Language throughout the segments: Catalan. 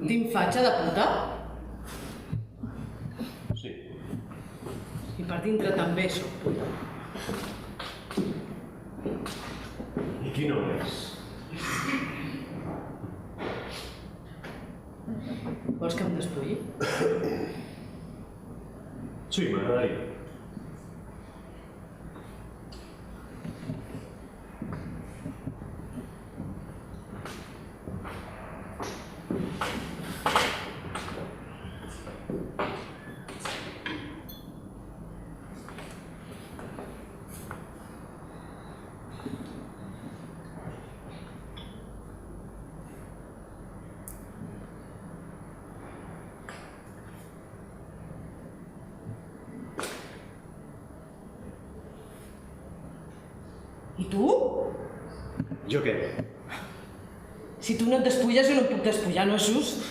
Tinc fatxa de puta? Sí. I per dintre també soc puta. I qui no és? Vols que em despulli? Sí, m'agradaria. I tu? Jo què? Si tu no et despulles, jo no em puc despullar, no és just?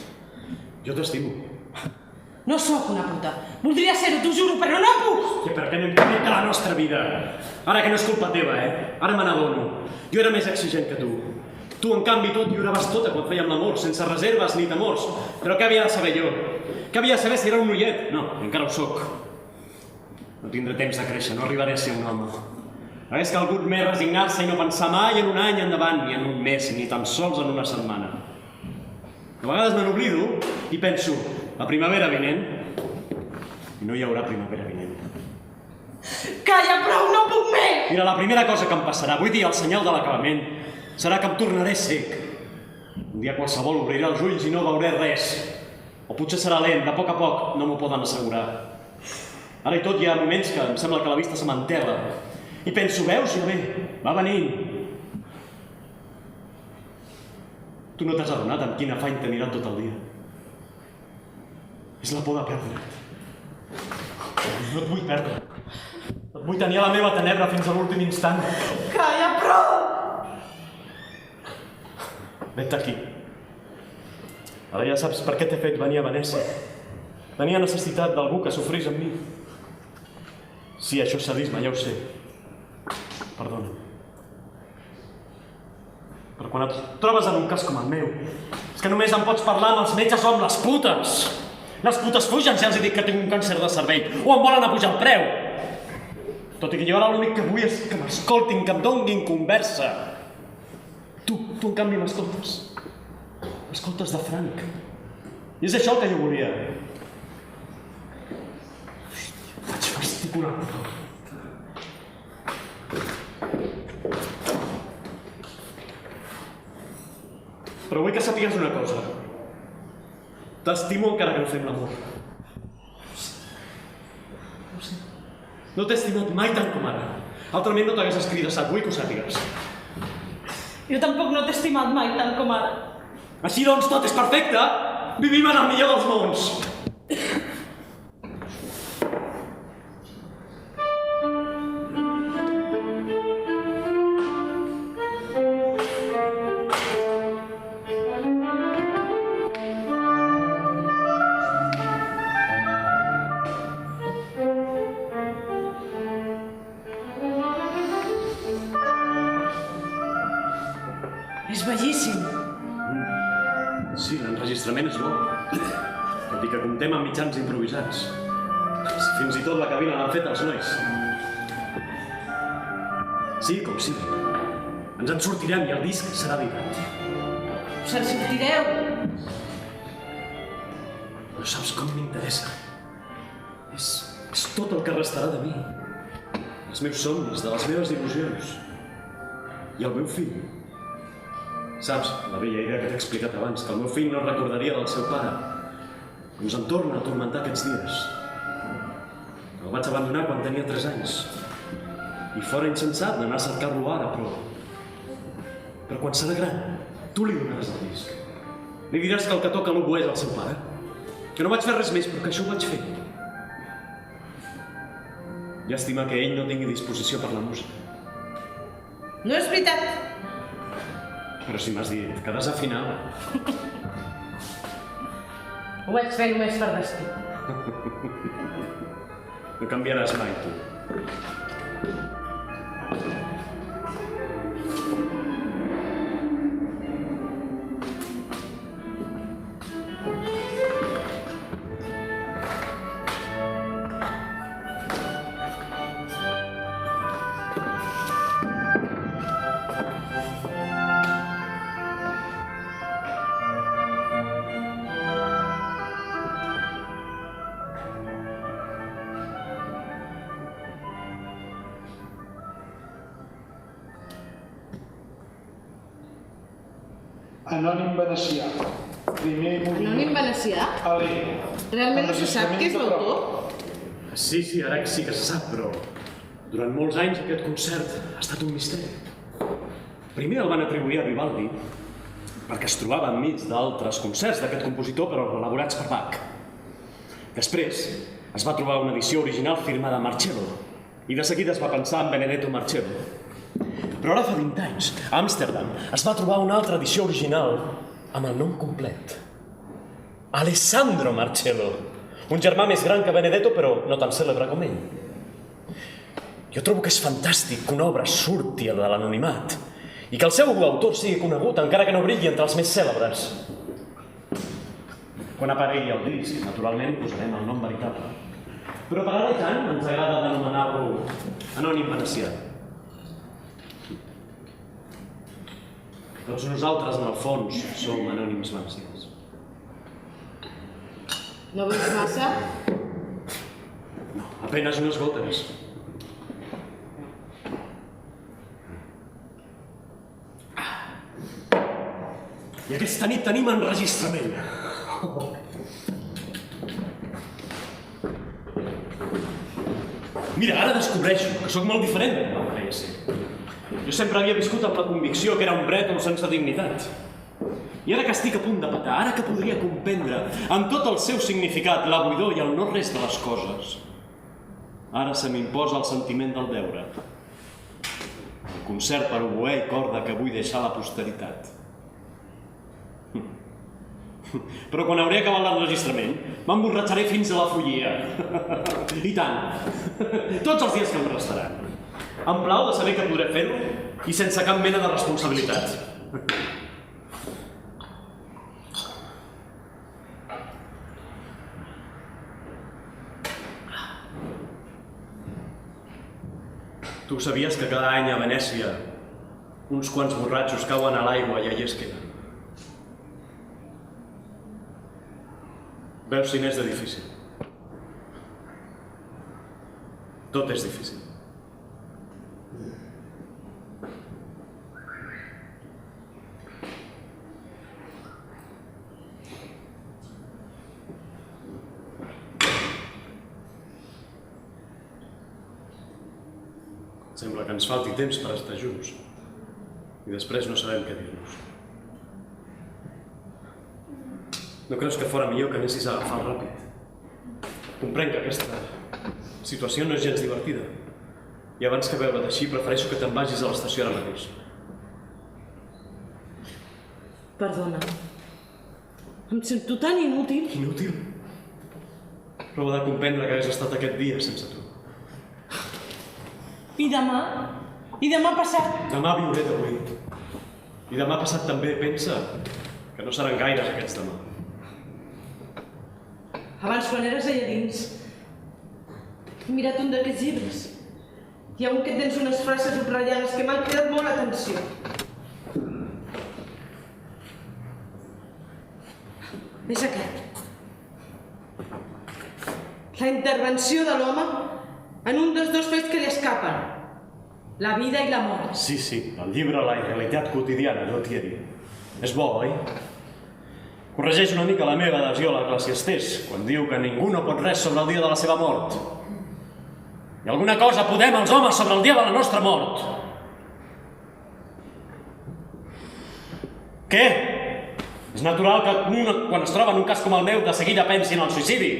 Jo t'estimo. No sóc una puta. Voldria ser-ho, t'ho juro, però no puc! I per què no hem canviat la nostra vida? Ara que no és culpa teva, Ara me n'adono. Jo era més exigent que tu. Tu, en canvi, tot lliuraves tota quan fèiem l'amor, sense reserves ni temors. Però què havia de saber jo? Què havia de saber si era un noiet? No, encara ho sóc. No tindré temps de créixer, no arribaré a ser un home. Hagués calgut més resignar-se i no pensar mai en un any endavant, ni en un mes, ni tan sols en una setmana. A vegades me n'oblido i penso, la primavera vinent, i no hi haurà primavera vinent. Calla, prou, no puc més! Mira, la primera cosa que em passarà, vull dir, el senyal de l'acabament, serà que em tornaré sec. Un dia qualsevol obriré els ulls i no veuré res. O potser serà lent, de poc a poc, no m'ho poden assegurar. Ara i tot hi ha moments que em sembla que la vista se m'enterra. I penso, veus, ja ve, va venint. Tu no t'has adonat amb quin afany t'he mirat tot el dia. És la por de perdre't. No et vull perdre. Et vull tenir a la meva tenebra fins a l'últim instant. Calla, prou! Vet aquí. Ara ja saps per què t'he fet venir a Venècia. Tenia necessitat d'algú que sofrís amb mi. Sí, això és sadisme, ja ho sé. Perdona. Però quan et trobes en un cas com el meu, és que només em pots parlar amb els metges o amb les putes. Les putes fugen si els dic que tinc un càncer de cervell o em volen apujar el preu. Tot i que jo ara l'únic que vull és que m'escoltin, que em donguin conversa. Tu en canvi m'escoltes. M'escoltes de franc. I és això el que jo volia. Vaig gesticular. Però vull que sàpigues una cosa. T'estimo encara que no fem l'amor. No t'he estimat mai tant com ara. Altrament no t'hagués escrit de sac, vull que ho sàpigues. Jo tampoc no t'he estimat mai tant com ara. Així doncs tot és perfecte. Vivim en el millor dels mons. És bellíssim. Sí, l'enregistrament és bo. Tot i que comptem amb mitjans improvisats. Fins i tot la cabina l'han fet els nois. Sí, com sí. Ens en sortirem i el disc serà editat. Us en sortireu. No saps com m'interessa. És tot el que restarà de mi. Els meus somnis, de les meves il·lusions. I el meu fill. Saps, la vella idea que t'he explicat abans, que el meu fill no recordaria del seu pare. Ens en torna a tormentar aquests dies. El vaig abandonar quan tenia 3 anys. I fora insensat d'anar a cercar-lo ara, però quan serà gran, tu li donaràs el disc. Li diràs que el que toca l'oboè és el seu pare. Que no vaig fer res més, però que això ho vaig fer. Llàstima que ell no tingui disposició per la música. No és veritat. Però si m'has dit que desafinava. Ho vaig fer només per destí. No canviaràs mai, tu. Anònim venecià. Primer moviment. Anònim venecià? Ali. Realment no se sap qui és l'autor? Sí, ara sí que se sap, però durant molts anys aquest concert ha estat un misteri. Primer el van atribuir a Vivaldi, perquè es trobava enmig d'altres concerts d'aquest compositor, però elaborats per Bach. Després es va trobar una edició original firmada Marcello, i de seguida es va pensar en Benedetto Marcello. Però ara fa 20 anys, a Amsterdam, es va trobar una altra edició original amb el nom complet. Alessandro Marcello, un germà més gran que Benedetto, però no tan cèlebre com ell. Jo trobo que és fantàstic que una obra surti de l'anonimat i que el seu autor sigui conegut, encara que no brilli entre els més cèlebres. Quan aparegui el disc, naturalment, posarem el nom veritable. Però per ara i tant ens agrada d'anomenar-lo Anònim venecià. Tots nosaltres, en el fons, som anònims venecians. No veus massa? No, apenas unes gotes. I aquesta nit tenim enregistrament. Mira, ara descobreixo que sóc molt diferent del que creia ser. Jo sempre havia viscut amb la convicció que era un bretol sense dignitat. I ara que estic a punt de petar, ara que podria comprendre amb tot el seu significat, la buidor i el no-res de les coses, ara se m'imposa el sentiment del deure. El concert per oboè i corda que vull deixar a la posteritat. Però quan hauré acabat l'enregistrament, m'emborratxaré fins a la follia. I tant. Tots els dies que em restaran. Em plau de saber que podré fer-ho i sense cap mena de responsabilitat. Tu sabies que cada any a Venècia uns quants borratxos cauen a l'aigua i allà es queden? Veus si n'és de difícil. Tot és difícil. Sembla que ens falti temps per estar junts i després no sabem què dir-nos. No creus que fora millor que anessis a agafar el ràpid? Comprenc que aquesta situació no és gens divertida. I abans que veure't així, prefereixo que te'n vagis a l'estació ara mateix. Perdona. Em sento tan inútil. Inútil? Prova de comprendre que hagués estat aquest dia sense tu. I demà? I demà passat? Demà viuré d'avui. I demà passat també, pensa que no seran gaires aquests demà. Abans, quan eres allà dins, he mirat un d'aquests llibres. Hi ha un que tens unes frases subratllades que m'han cridat molt l'atenció. És aquest. La intervenció de l'home en un dels dos fets que li escapen. La vida i la mort. Sí, el llibre La irrealitat quotidiana, no t'hi he dit. És bo, oi? Corregeix una mica la meva adhesió a l'Eclesiastès, quan diu que ningú no pot res sobre el dia de la seva mort. I alguna cosa podem els homes sobre el dia de la nostra mort. Què? És natural que quan es troba en un cas com el meu, de seguida pensi en el suïcidi.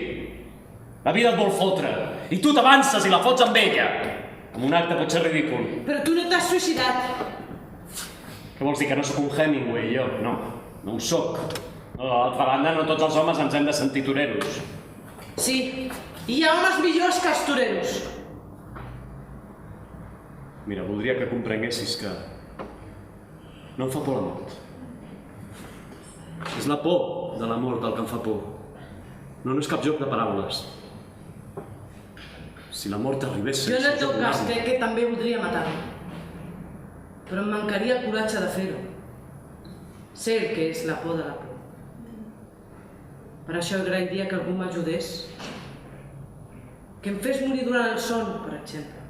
La vida et vol fotre, i tu t'avances i la fots amb ella. Amb un acte potser ridícul. Però tu no t'has suïcidat. Què vols dir, que no sóc un Hemingway, jo? No ho sóc. D'altra banda, no tots els homes ens hem de sentir toreros. Sí, i hi ha homes millors que els toreros. Mira, voldria que comprenguessis que no em fa por la mort. És la por de la mort el que em fa por. No és cap joc de paraules. Si la mort arribés... Jo en el teu cas crec que també voldria matar-me. Però em mancaria el coratge de fer-ho. Sé el que és la por de la por. Per això agrairia que algú m'ajudés. Que em fes morir durant el son, per exemple.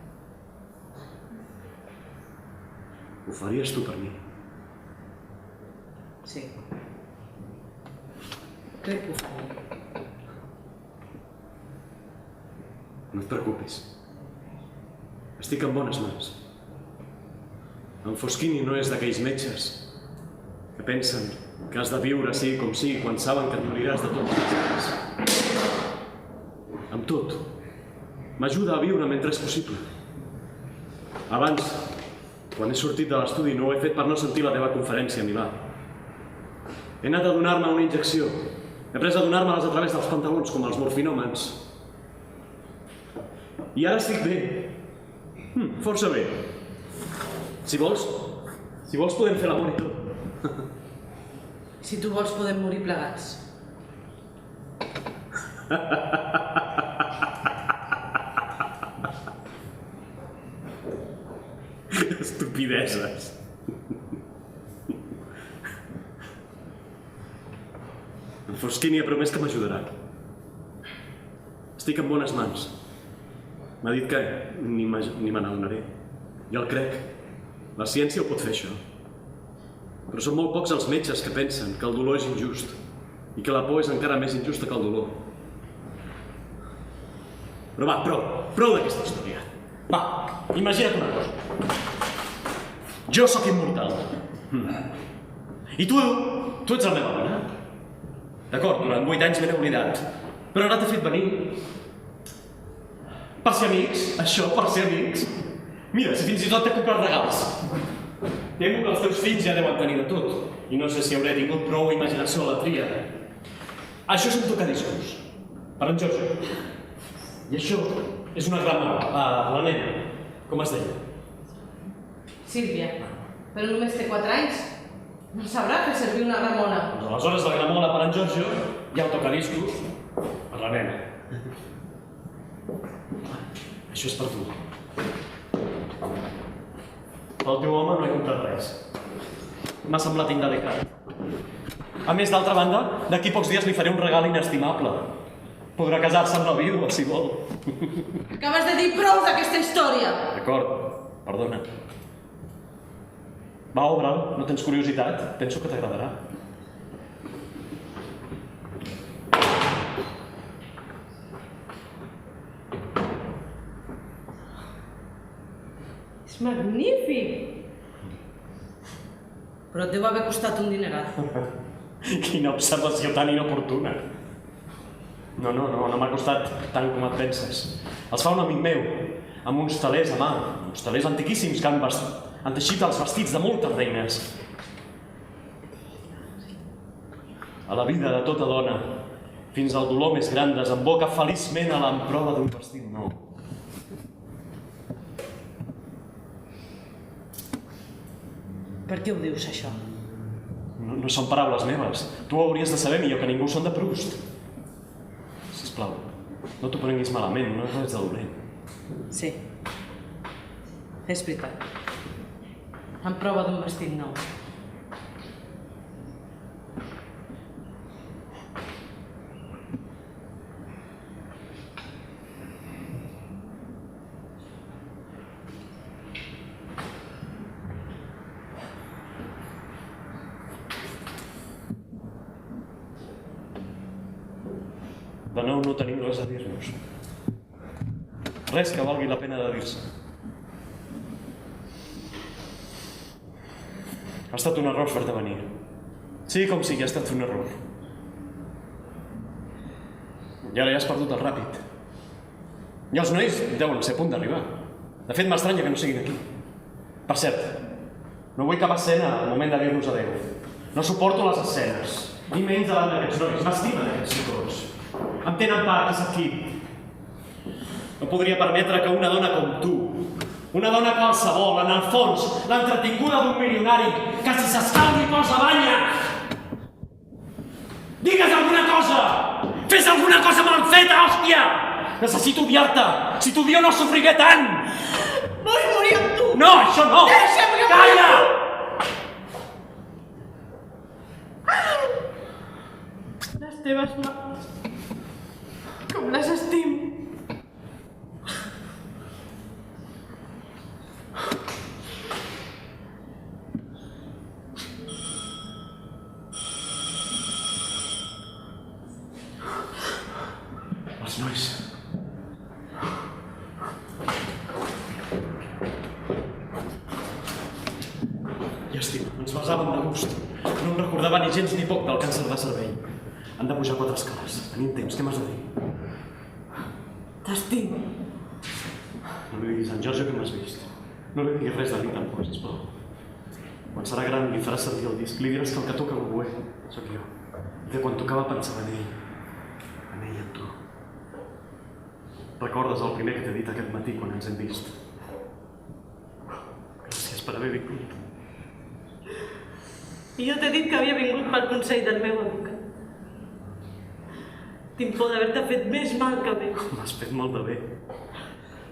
Ho faries tu per mi? Sí. Sí. Crec que ho faré. No et preocupis. Estic en bones mans. En Foschini no és d'aquells metges que pensen que has de viure sigui com sigui quan saben que et moriràs de tot les amb tot, m'ajuda a viure mentre és possible. Abans, quan he sortit de l'estudi, no ho he fet per no sentir la teva conferència a Milà. He anat a donar-me una injecció. He pres a donar-me-les a través dels pantalons, com els morfinòmens. I ara estic bé. Força bé. Si vols podem fer l'amor i tot. Si tu vols, podem morir plegats. Estupideses. En Foschini ha promès que m'ajudarà. Estic en bones mans. M'ha dit que ni me n'adonaré. I el crec. La ciència ho pot fer, això. Però són molt pocs els metges que pensen que el dolor és injust i que la por és encara més injusta que el dolor. Però va, prou d'aquesta història. Va, imagina't una cosa. Jo sóc immortal. I tu ets el meu home. D'acord, durant 8 anys m'he oblidat. Però ara t'he fet venir. Per ser amics, això, per ser amics. Mira, si fins i tot t'he comprat regals. Temo que els teus fills ja deuen tenir de tot. I no sé si hauré tingut prou imaginació a la tria. Això és un tocadiscos. Per en Giorgio. I això és una grama. La nena. Com es deia? Sílvia, però només té 4 anys. No sabrà fer servir una gramola. Doncs aleshores la gramola per en Giorgio hi ha el tocadiscos per la nena. Això és per tu. Pel teu home no he comprat res. M'ha semblat indelicat. A més, d'altra banda, d'aquí pocs dies li faré un regal inestimable. Podrà casar-se amb la vídua, si vol. Acabes de dir prou d'aquesta història. D'acord, perdona. Va, obre'l, no tens curiositat? Penso que t'agradarà. És magnífic! Però et deu haver costat un dinerat. Quina observació tan inoportuna. No m'ha costat tant com et penses. Els fa un amic meu, amb uns telers a mà, uns telers antiquíssims que han teixit els vestits de moltes reines. A la vida de tota dona, fins al dolor més gran, desemboca feliçment a l'emprova d'un vestit nou. Per què ho dius, això? No són paraules meves. Tu ho hauries de saber millor que ningú, són de Proust. Sisplau, no t'ho prenguis malament, no és res de dolent. Sí. És veritat. En prova d'un vestit nou. De nou no tenim res a dir-nos. Res que valgui la pena de dir-se. Ha estat un error fer-te venir. Sí, com sigui, ha estat un error. I ara ja has perdut el ràpid. I els nois deuen ser a punt d'arribar. De fet, m'estranya que no siguin aquí. Per cert, no vull cap escena al moment de dir-nos adéu. No suporto les escenes. Ni menys davant d'aquests nois. M'estimen aquests psicòlegs. Em tenen part, és aquí. No podria permetre que una dona com tu, una dona qualsevol, en el fons, l'entretinguda d'un milionari, que si s'escaldi posa banya. Digues alguna cosa! Fes alguna cosa mal feta, hòstia! Necessito odiar-te! Si t'odio no sofriré tant! Vull morir amb tu! No, això no! Deixa'm que Calla! Les teves mans, com les estimo. nois. Llàstima, ens besàvem de gust. No em recordava ni gens ni poc del càncer de cervell. Han de pujar 4 escales. Tenim temps, què m'has de dir? T'estimo. No li diguis a en Giorgio que m'has vist. No li diguis res de mi tampoc, sisplau. Quan serà gran li faràs sentir el disc, li diràs que el que toca l'oboè sóc jo. I que quan tocava pensava en ell. En ell i en tu. Recordes el primer que t'he dit aquest matí quan ens hem vist? Gràcies per haver vingut. I jo t'he dit que havia vingut pel consell del meu advocat. Tinc por d'haver-te fet més mal que bé. M'has fet molt de bé.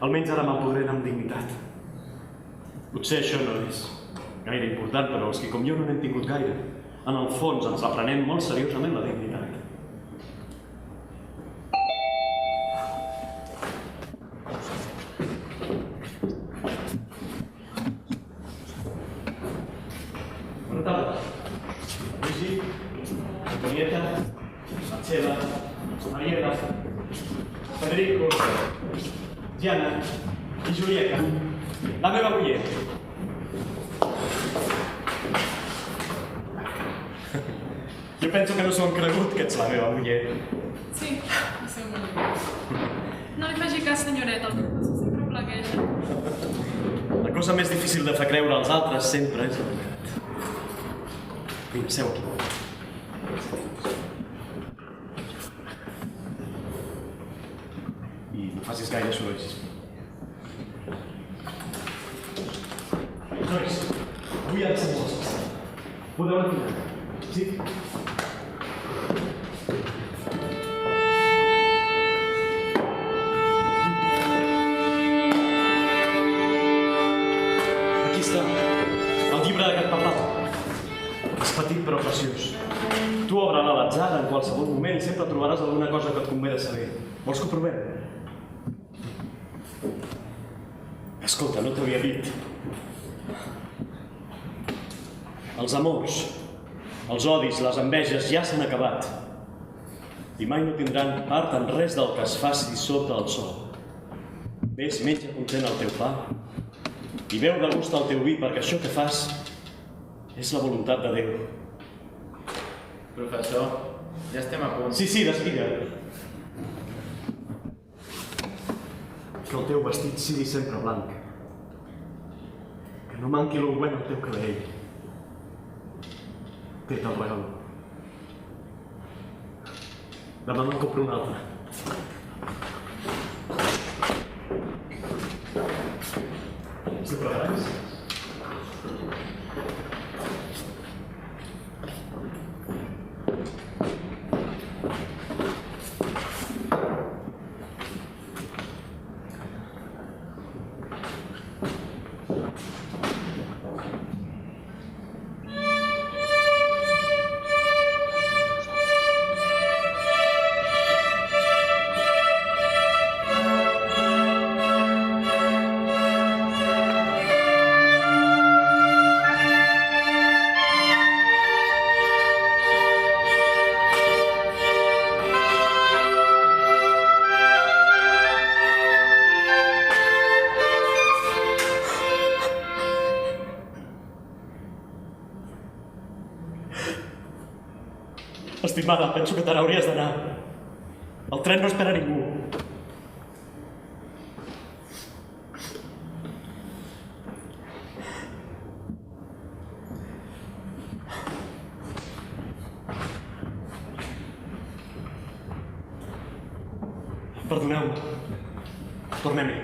Almenys ara me'n podré anar amb dignitat. Potser això no és gaire important, però els que com jo no n'hem tingut gaire, en el fons ens la prenem molt seriosament, la dignitat. Bona tarda. Luigi, Antonieta, Marcela, Mariela, Federico, Gianna i Julieta, la meva muller. Jo penso que no s'ho han cregut, que ets la meva muller. Sí, el seu muller. No li faci cas, senyoreta, el professor sempre plagueja. La cosa més difícil de fer creure als altres sempre és la veritat. Vinga, seu aquí. I no facis gaire soroll, sisplau. Nois, avui ha de ser molt especial. Podeu anar. Sí? Aquí està, el llibre de què et parlava. És petit però preciós. Tu obre-la a l'atzar en qualsevol moment i sempre trobaràs alguna cosa que et convé de saber. Vols que ho provem? Escolta, no t'havia dit. Els amors, els odis, les enveges ja s'han acabat i mai no tindran part en res del que es faci sota el sol. Ves, menja content el teu pa i beu de gust el teu vi, perquè això que fas és la voluntat de Déu. Professor, ja estem a punt. Sí, desguida. Que el teu vestit sigui sempre blanc. Que no manqui l'ungüent al teu cabell. Té te'l regalo. Demà me'n compro un altre. Esteu preparats? Estimada, penso que te n'hauries d'anar. El tren no espera ningú. Perdoneu-me. Tornem-hi.